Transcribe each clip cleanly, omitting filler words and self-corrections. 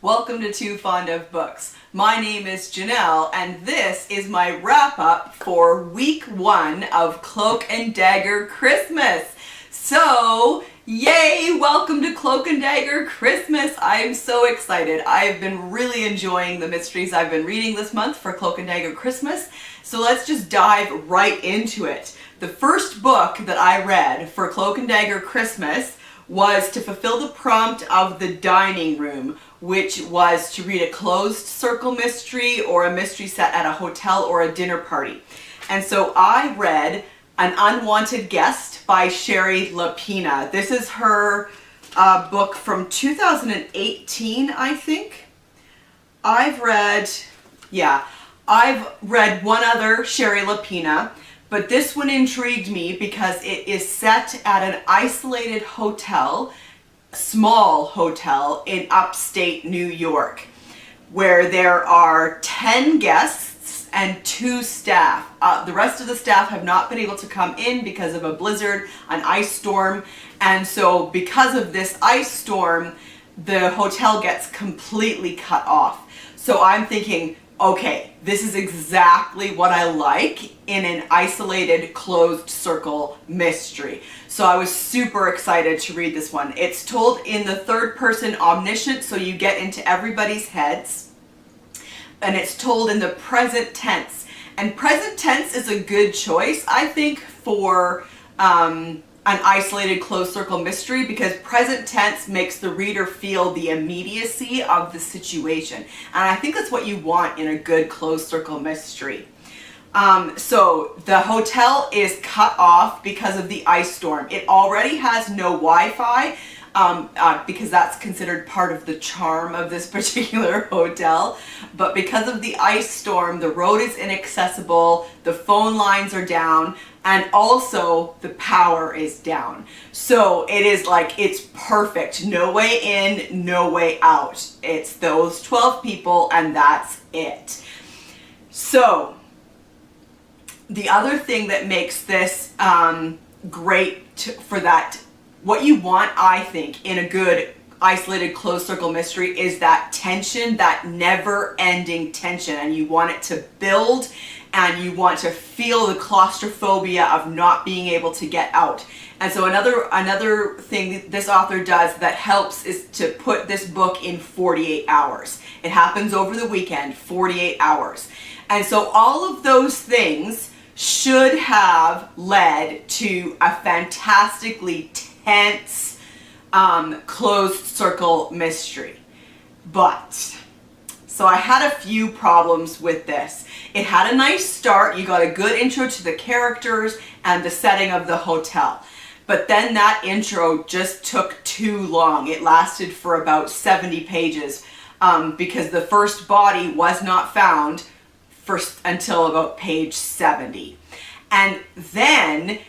Welcome to Too Fond of Books. My name is Janelle, and this is my wrap-up for week 1 of Cloak and Dagger Christmas. So, yay! Welcome to Cloak and Dagger Christmas! I am so excited. I've been really enjoying the mysteries I've been reading this month for Cloak and Dagger Christmas, so let's just dive right into it. The first book that I read for Cloak and Dagger Christmas was to fulfill the prompt of the dining room, which was to read a closed circle mystery or a mystery set at a hotel or a dinner party. And so I read An Unwanted Guest by Shari Lapena. This is her book from 2018, I think. I've read one other Shari Lapena, but this one intrigued me because it is set at an isolated hotel, small hotel in upstate New York, where there are 10 guests and 2 staff. The rest of the staff have not been able to come in because of a blizzard, an ice storm, and so because of this ice storm, the hotel gets completely cut off. So I'm thinking, okay, this is exactly what I like in an isolated closed circle mystery. So I was super excited to read this one. It's told in the third person omniscient, so you get into everybody's heads. And it's told in the present tense. And present tense is a good choice, I think, for an isolated closed circle mystery, because present tense makes the reader feel the immediacy of the situation. And I think that's what you want in a good closed circle mystery. So the hotel is cut off because of the ice storm. It already has no Wi-Fi because that's considered part of the charm of this particular hotel. But because of the ice storm, the road is inaccessible, the phone lines are down, and also the power is down. So it is like, it's perfect. No way in, no way out. It's those 12 people and that's it. So the other thing that makes this great for that, what you want, I think, in a good isolated closed circle mystery is that tension, that never-ending tension, and you want it to build and you want to feel the claustrophobia of not being able to get out. And so another thing this author does that helps is to put this book in 48 hours. It happens over the weekend, 48 hours. And so all of those things should have led to a fantastically tense closed circle mystery. So I had a few problems with this. It had a nice start. You got a good intro to the characters and the setting of the hotel. But then that intro just took too long. It lasted for about 70 pages because the first body was not found until about page 70. And then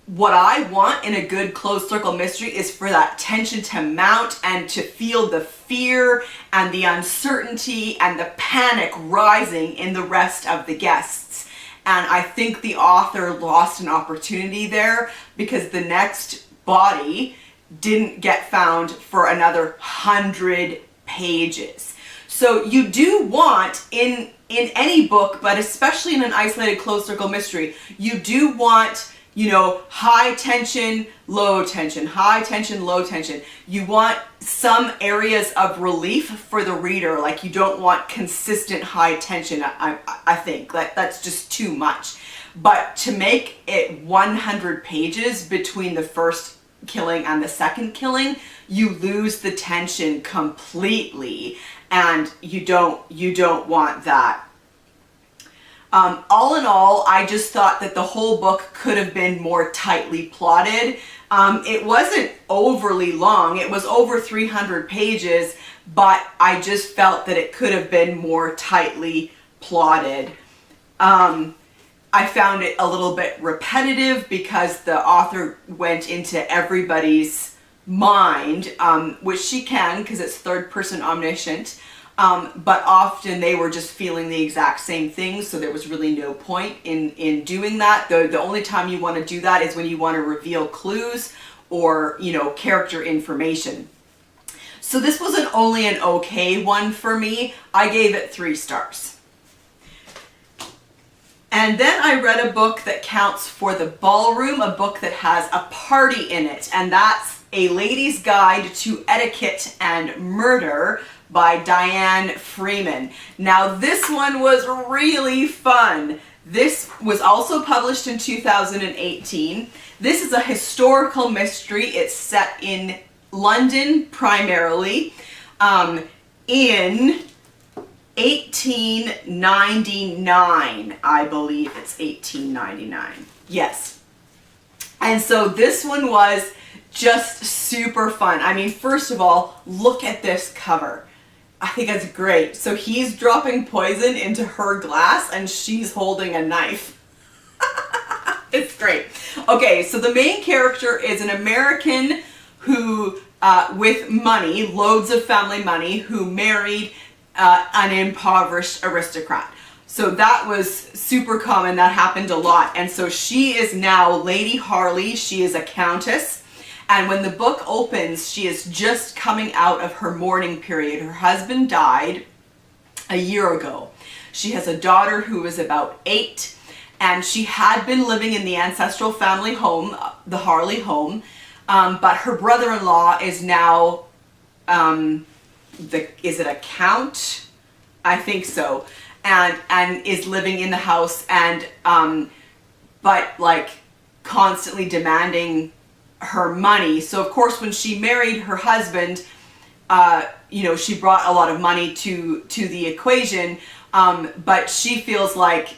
what I want in a good closed circle mystery is for that tension to mount and to feel the fear and the uncertainty and the panic rising in the rest of the guests. And I think the author lost an opportunity there because the next body didn't get found for another 100 pages. So you do want in any book, but especially in an isolated closed circle mystery, you do want, you know, high tension, low tension, high tension, low tension. You want some areas of relief for the reader. Like, you don't want consistent high tension. I think that's just too much. But to make it 100 pages between the first killing and the second killing, you lose the tension completely, and you don't want that. All in all, I just thought that the whole book could have been more tightly plotted. It wasn't overly long. It was over 300 pages, but I just felt that it could have been more tightly plotted. I found it a little bit repetitive because the author went into everybody's mind, which she can because it's third person omniscient. But often they were just feeling the exact same thing, so there was really no point in doing that. The only time you want to do that is when you want to reveal clues or, you know, character information. So this wasn't only an okay one for me. I gave it 3 stars. And then I read a book that counts for the ballroom, a book that has a party in it, and that's A Lady's Guide to Etiquette and Murder by Dianne Freeman. Now this one was really fun. This was also published in 2018. This is a historical mystery. It's set in London primarily, in 1899, I believe it's 1899. Yes. And so this one was just super fun. I mean, first of all, look at this cover. I think it's great. So he's dropping poison into her glass and she's holding a knife. It's great. Okay, so the main character is an American who, with money, loads of family money, who married an impoverished aristocrat. So that was super common. That happened a lot. And so she is now Lady Harley. She is a countess. And when the book opens, she is just coming out of her mourning period. Her husband died a year ago. She has a daughter who is about 8, and she had been living in the ancestral family home, the Harley home, but her brother-in-law is now, is it a count? I think so. And is living in the house, and but like constantly demanding her money. So of course when she married her husband, you know, she brought a lot of money to the equation, but she feels like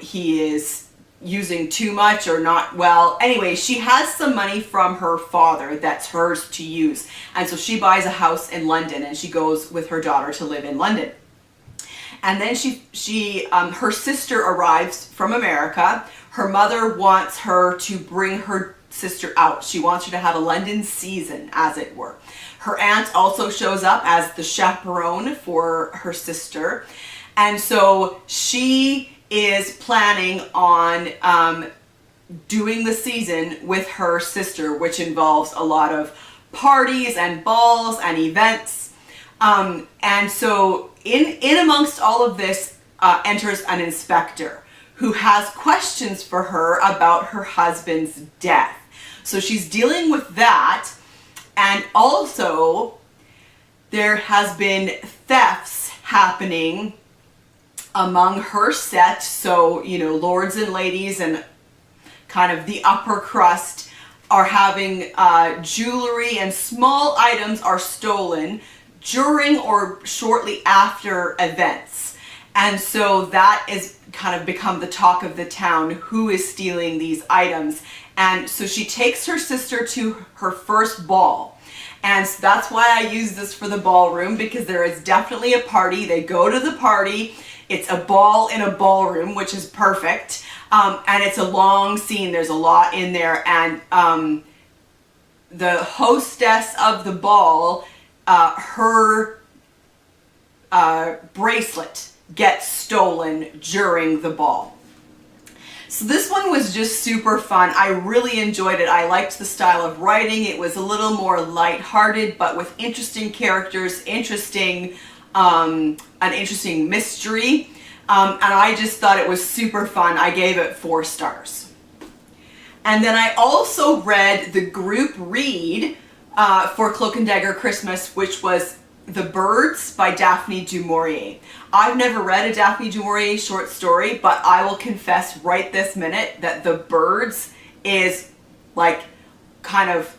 he is using too much or not well. Anyway, she has some money from her father that's hers to use, and so she buys a house in London and she goes with her daughter to live in London. And then her sister arrives from America. Her mother wants her to bring her sister out. She wants her to have a London season, as it were. Her aunt also shows up as the chaperone for her sister. And so she is planning on doing the season with her sister, which involves a lot of parties and balls and events. And so in amongst all of this enters an inspector who has questions for her about her husband's death. So she's dealing with that, and also there has been thefts happening among her set. So, you know, lords and ladies and kind of the upper crust are having jewelry and small items are stolen during or shortly after events. And so that is kind of become the talk of the town, who is stealing these items. And so she takes her sister to her first ball. And so that's why I use this for the ballroom, because there is definitely a party. They go to the party. It's a ball in a ballroom, which is perfect. And it's a long scene. There's a lot in there. And the hostess of the ball, her bracelet gets stolen during the ball. So this one was just super fun. I really enjoyed it. I liked the style of writing. It was a little more lighthearted, but with interesting characters, an interesting mystery. And I just thought it was super fun. I gave it 4 stars. And then I also read the group read for Cloak and Dagger Christmas, which was The Birds by Daphne du Maurier. I've never read a Daphne du Maurier short story, but I will confess right this minute that The Birds is like kind of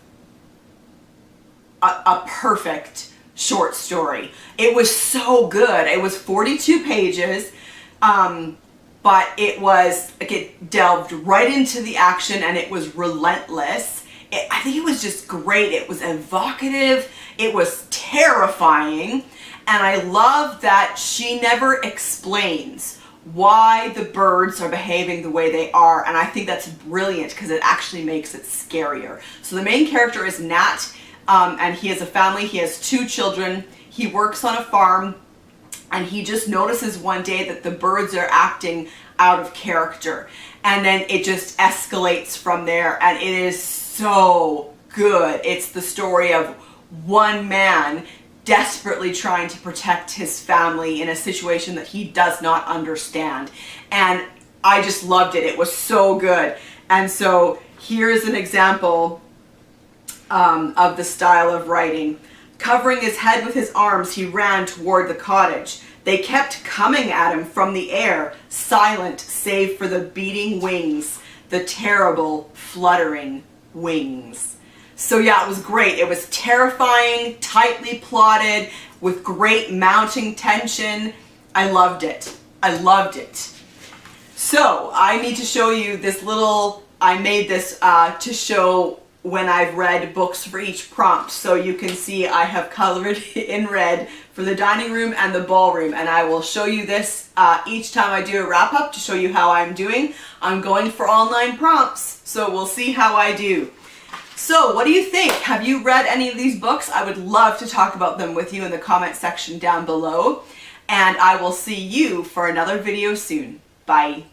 a perfect short story. It was so good. It was 42 pages, but it was like, it delved right into the action and it was relentless. I think it was just great. It was evocative. It was terrifying. And I love that she never explains why the birds are behaving the way they are. And I think that's brilliant because it actually makes it scarier. So the main character is Nat, and he has a family. He has 2 children. He works on a farm, and he just notices one day that the birds are acting out of character. And then it just escalates from there, and it is so good. It's the story of one man desperately trying to protect his family in a situation that he does not understand. And I just loved it. It was so good. And so here's an example of the style of writing. Covering his head with his arms, he ran toward the cottage. They kept coming at him from the air, silent save for the beating wings, the terrible fluttering wings. So yeah, it was great. It was terrifying, tightly plotted, with great mounting tension. I loved it. I loved it. So I need to show you this little, I made this to show when I've read books for each prompt. So you can see I have colored in red for the dining room and the ballroom, and I will show you this each time I do a wrap up to show you how I'm doing. I'm going for all 9 prompts, so we'll see how I do. So what do you think? Have you read any of these books? I would love to talk about them with you in the comment section down below, and I will see you for another video soon. Bye.